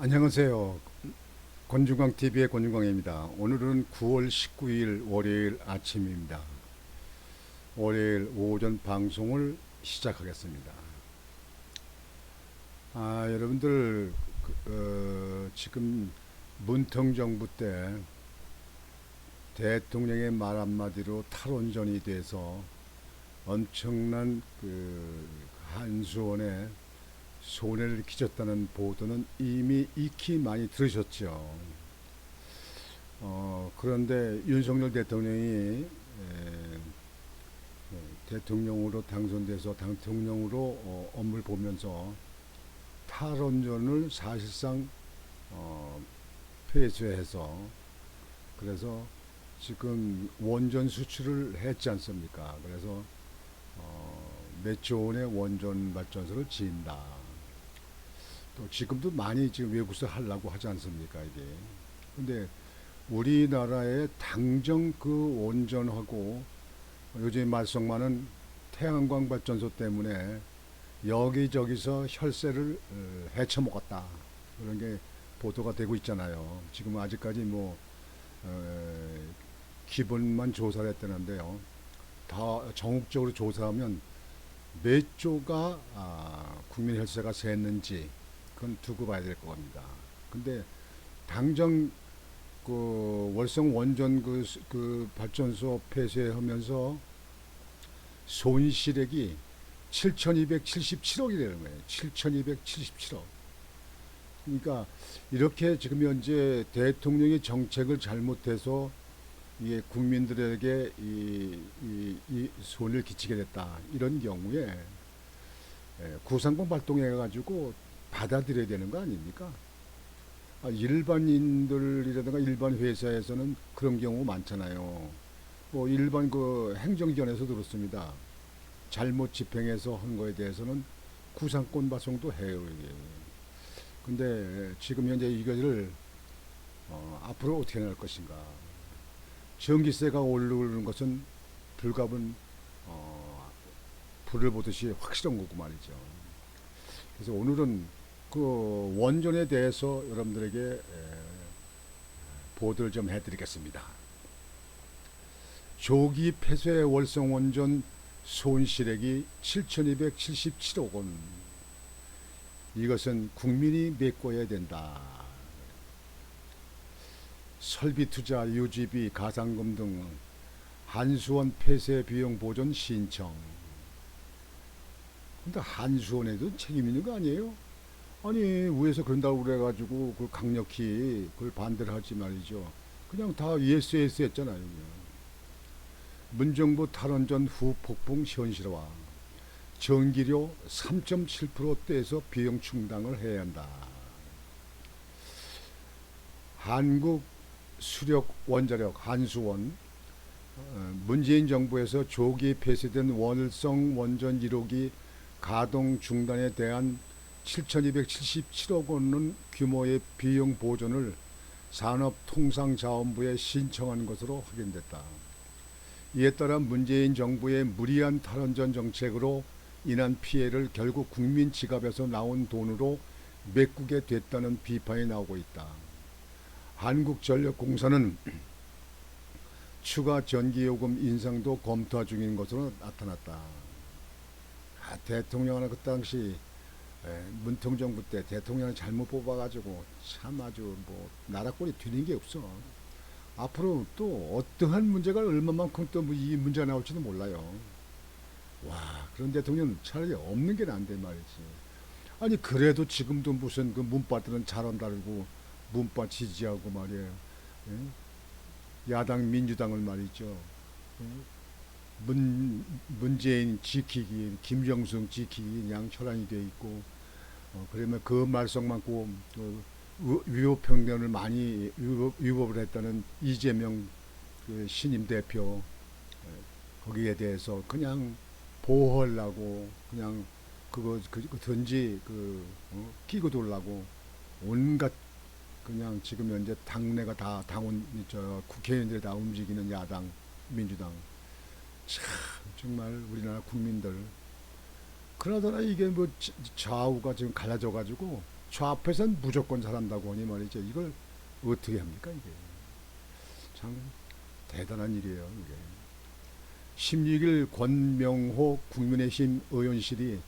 안녕하세요. 권중광 TV의 권중광입니다. 오늘은 9월 19일 월요일 아침입니다. 월요일 오전 방송을 시작하겠습니다. 여러분들 지금 문통 정부 때 대통령의 말 한마디로 탈원전이 돼서 엄청난 한수원에 손해를 끼쳤다는 보도는 이미 익히 많이 들으셨죠. 그런데 윤석열 대통령이 대통령으로 당선돼서 대통령으로 업무를 보면서 탈원전을 사실상 폐쇄해서 그래서 지금 원전 수출을 했지 않습니까? 그래서 몇 조 원의 원전 발전소를 지은다. 또 지금도 많이 지금 외국에서 하려고 하지 않습니까? 이게. 근데 우리나라의 당정 그 원전하고 요즘 말썽 많은 태양광 발전소 때문에 여기저기서 혈세를 헤쳐먹었다. 그런 게 보도가 되고 있잖아요. 지금 아직까지 기본만 조사를 했다는데요. 다 전국적으로 조사하면 몇 조가 국민 혈세가 샜는지 그건 두고 봐야 될 겁니다. 근데 당장 월성 원전 그 발전소 폐쇄하면서 손실액이 7,277억이 되는 거예요. 7,277억. 그러니까 이렇게 지금 현재 대통령이 정책을 잘못해서 이게 국민들에게 이 손을 끼치게 됐다. 이런 경우에 구상권 발동해가지고 받아들여야 되는 거 아닙니까? 일반인들이라든가 일반 회사에서는 그런 경우 많잖아요. 뭐 일반 그 행정기관에서 그렇습니다. 잘못 집행해서 한 거에 대해서는 구상권 발송도 해요. 이게. 근데 지금 현재 이것을 앞으로 어떻게 할 것인가? 전기세가 오르는 것은 불가분 불을 보듯이 확실한 거고 말이죠. 그래서 오늘은 그 원전에 대해서 여러분들에게 보도를 좀 해드리겠습니다. 조기 폐쇄 월성 원전 손실액이 7,277억 원. 이것은 국민이 메꿔야 된다. 설비 투자, 유지비, 가상금 등 한수원 폐쇄 비용 보전 신청. 근데 한수원에도 책임 있는 거 아니에요? 아니 위에서 그런다고 그래가지고 그 강력히 그걸 반대를 하지 말이죠. 그냥 다 예스 했잖아요. 문정부 탈원전 후 폭풍 현실화. 전기료 3.7%대에서 비용 충당을 해야 한다. 한국 수력 원자력 한수원 문재인 정부에서 조기 폐쇄된 월성 원전 1호기 가동 중단에 대한 7,277억 원 규모의 비용 보전을 산업통상자원부에 신청한 것으로 확인됐다. 이에 따라 문재인 정부의 무리한 탈원전 정책으로 인한 피해를 결국 국민 지갑에서 나온 돈으로 메꾸게 됐다는 비판이 나오고 있다. 한국전력공사는 추가 전기요금 인상도 검토 중인 것으로 나타났다. 대통령은 그 당시 문통정부 때 대통령을 잘못 뽑아가지고 참 아주 나라 꼴이 뒤는 게 없어. 앞으로 또 어떠한 문제가 얼마만큼 또 이 문제가 나올지도 몰라요. 와, 그런 대통령 차라리 없는 게 난데 말이지. 아니 그래도 지금도 무슨 그 문바들은 잘한다고 문바 지지하고 말이에요. 예? 야당 민주당을 말이죠. 예? 문재인 지키기, 김정숙 지키기 양 혈안이 돼 있고 그러면 그 말썽 많고 위법행동을 많이 위법을 했다는 이재명 그 신임 대표 거기에 대해서 그냥 보호하려고 그냥 그든지 끼고 돌라고 온갖 그냥 지금 현재 당내가 다 당원 국회의원들이 다 움직이는 야당 민주당 참 정말 우리나라 국민들 그러더라 이게 뭐 좌우가 지금 갈라져 가지고 좌표에선 무조건 잘한다고 하니 말이죠. 이걸 어떻게 합니까 이게? 참 대단한 일이에요 이게. 16일 권명호 국민의힘 의원실이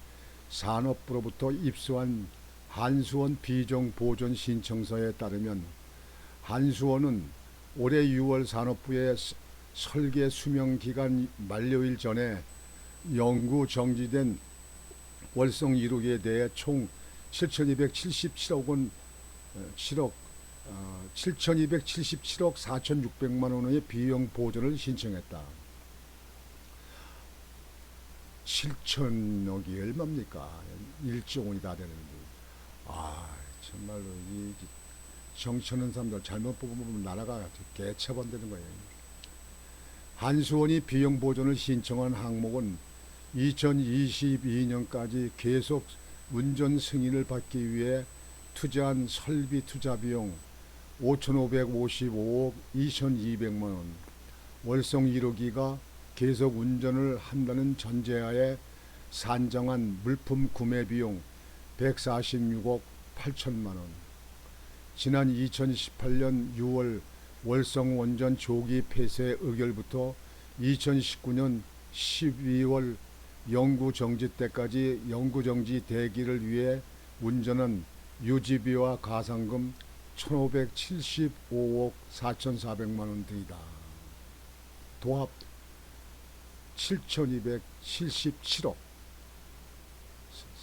산업부로부터 입수한 한수원 비정보존 신청서에 따르면 한수원은 올해 6월 산업부의 설계 수명 기간 만료일 전에 영구 정지된 월성 1호기에 대해 총 7,277억 원, 7억 7,277억 4,600만 원의 비용 보전을 신청했다. 7천억이 얼마입니까? 1조 원이 다 되는데. 정말로 이 정치하는 사람들 잘못 보면 나라가 개처분되는 거예요. 한수원이 비용 보전을 신청한 항목은 2022년까지 계속 운전 승인을 받기 위해 투자한 설비 투자 비용 5,555억 2,200만 원, 월성 1호기가 계속 운전을 한다는 전제하에 산정한 물품 구매 비용 146억 8천만 원, 지난 2018년 6월 월성 원전 조기 폐쇄 의결부터 2019년 12월 영구 정지 때까지 영구 정지 대기를 위해 운전한 유지비와 가상금 1,575억 4,400만 원 등이다. 도합 7,277억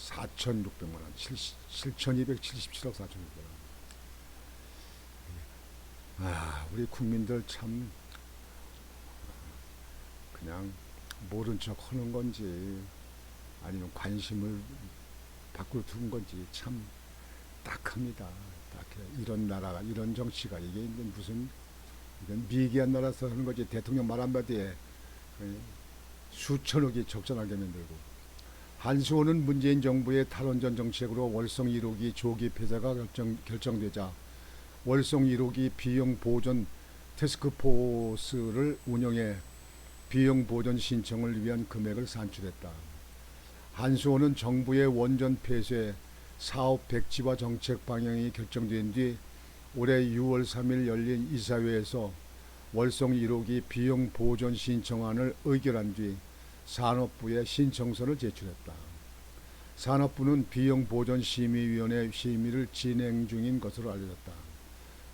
4,600만 원, 7,277억 4,600만 원. 우리 국민들 참 그냥 모른 척 하는 건지 아니면 관심을 밖으로 둔 건지 참 딱합니다. 딱해. 이런 나라가, 이런 정치가 이게 무슨 이건 미개한 나라에서 하는 거지. 대통령 말 한마디에 수천억이 적절하게 만들고. 한수원은 문재인 정부의 탈원전 정책으로 월성 1호기 조기 폐쇄가 결정되자 월성 1호기 비용 보전 태스크포스를 운영해 비용 보전 신청을 위한 금액을 산출했다. 한수원은 정부의 원전 폐쇄 사업 백지와 정책 방향이 결정된 뒤 올해 6월 3일 열린 이사회에서 월성 1호기 비용 보전 신청안을 의결한 뒤 산업부에 신청서를 제출했다. 산업부는 비용 보전 심의위원회 심의를 진행 중인 것으로 알려졌다.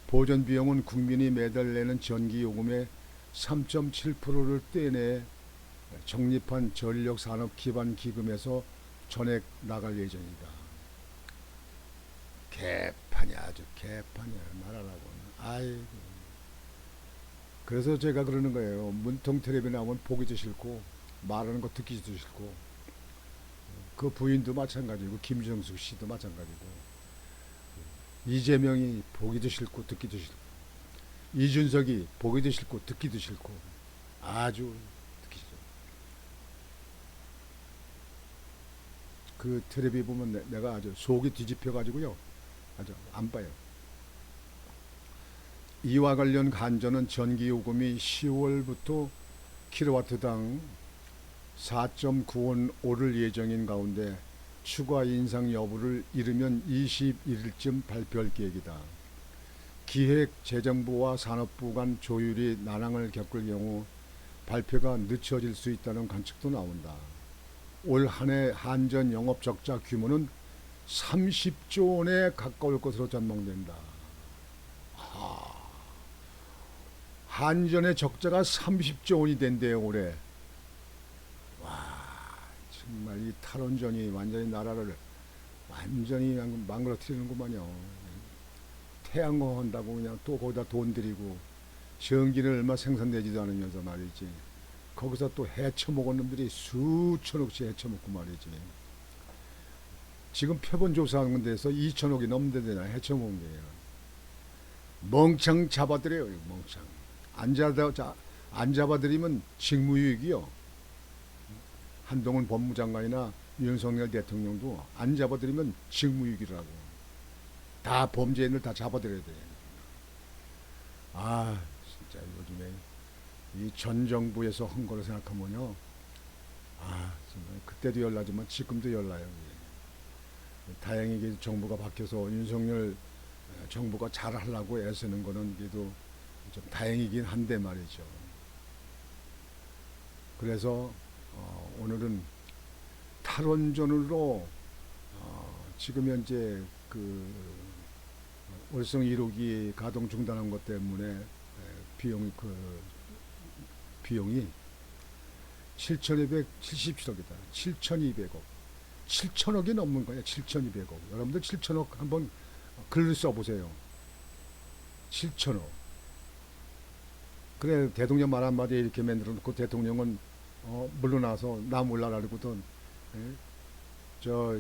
보전 비용은 국민이 매달 내는 전기요금의 3.7%를 떼내 적립한 전력산업기반기금에서 전액 나갈 예정이다. 개판이야, 아주 개판이야, 나라라고는. 아이고. 그래서 제가 그러는 거예요. 문통 텔레비 나오면 보기도 싫고 말하는 거 듣기도 싫고, 그 부인도 마찬가지고 김정숙 씨도 마찬가지고, 이재명이 보기도 싫고 듣기도 싫고, 이준석이 보기도 싫고 듣기도 싫고, 아주 듣기 싫어. 그 텔레비 보면 내가 아주 속이 뒤집혀 가지고요, 아주 안 봐요. 이와 관련 간전은 전기요금이 10월부터 킬로와트당 4.9원 오를 예정인 가운데 추가 인상 여부를 이르면 21일쯤 발표할 계획이다. 기획재정부와 산업부 간 조율이 난항을 겪을 경우 발표가 늦춰질 수 있다는 관측도 나온다. 올 한 해 한전 영업 적자 규모는 30조 원에 가까울 것으로 전망된다. 한전의 적자가 30조 원이 된대요 올해. 정말 이 탈원전이 완전히 나라를 완전히 망가뜨리는구만요. 태양광 한다고 그냥 또 거기다 돈 들이고 전기를 얼마 생산되지도 않으면서 말이지. 거기서 또 해쳐먹은 놈들이 수천억씩 해쳐먹고 말이지. 지금 표본 조사하는 데서 2천억이 넘는데 해쳐먹은 거예요. 멍청 잡아들여요, 멍청. 안 잡아들이면 직무유익이요. 한동훈 법무장관이나 윤석열 대통령도 안 잡아들이면 직무유익이라고. 다 범죄인을 다 잡아들여야 돼. 진짜 요즘에 이 전 정부에서 한 거를 생각하면요. 정말 그때도 열나지만 지금도 열나요. 다행히 이게 정부가 바뀌어서 윤석열 정부가 잘하려고 애쓰는 거는 그래도 좀 다행이긴 한데 말이죠. 그래서 오늘은 탈원전으로 지금 현재 그 월성 1호기 가동 중단한 것 때문에 비용이 7,277억이다. 7,200억. 7천억이 넘는 거야. 7,200억. 여러분들 7천억 한번 글을 써보세요. 7천억. 그래 대통령 말 한마디에 이렇게 만들어 놓고 대통령은 물러나서 나 몰라라 그러고도 저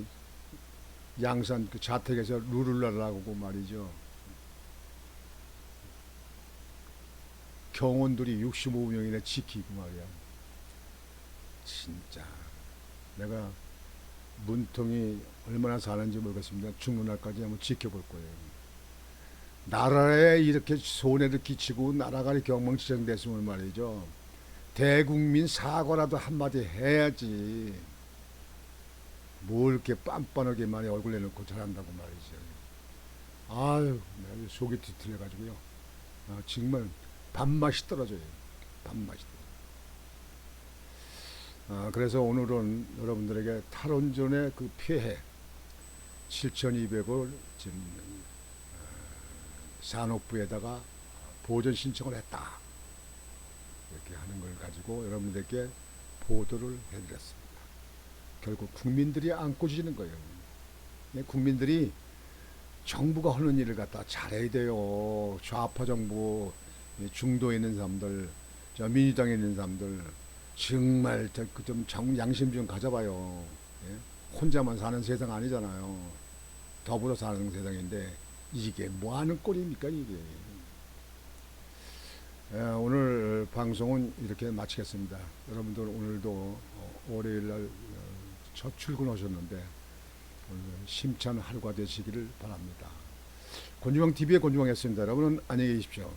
양산 그 자택에서 룰루라라고 말이죠. 경원들이 65명이나 지키고 말이야. 진짜 내가 문통이 얼마나 사는지 모르겠습니다. 죽는 날까지 한번 지켜볼 거예요. 나라에 이렇게 손해를 끼치고 나라가 이렇게 엉망진창됐으면 말이죠. 대국민 사과라도 한마디 해야지. 뭘 이렇게 빤빤하게만 얼굴 내놓고 잘한다고 말이죠. 아유, 내가 속이 뒤틀려가지고요. 정말 밥맛이 떨어져요. 밥맛이 떨어져요. 그래서 오늘은 여러분들에게 탈원전의 그 피해 7,200을 지금 산업부에다가 보전 신청을 했다. 이렇게 하는 걸 가지고 여러분들께 보도를 해드렸습니다. 결국 국민들이 안고 지는 거예요. 국민들이 정부가 하는 일을 갖다 잘해야 돼요. 좌파 정부, 중도에 있는 사람들, 저 민주당에 있는 사람들 정말 좀 양심 좀 가져봐요. 혼자만 사는 세상 아니잖아요. 더불어 사는 세상인데 이게 뭐 하는 꼴입니까 이게. 오늘 방송은 이렇게 마치겠습니다. 여러분들 오늘도 월요일날 첫 출근하셨는데 오늘 심찬 하루가 되시기를 바랍니다. 곤주왕TV의 곤주왕이었습니다. 여러분은 안녕히 계십시오.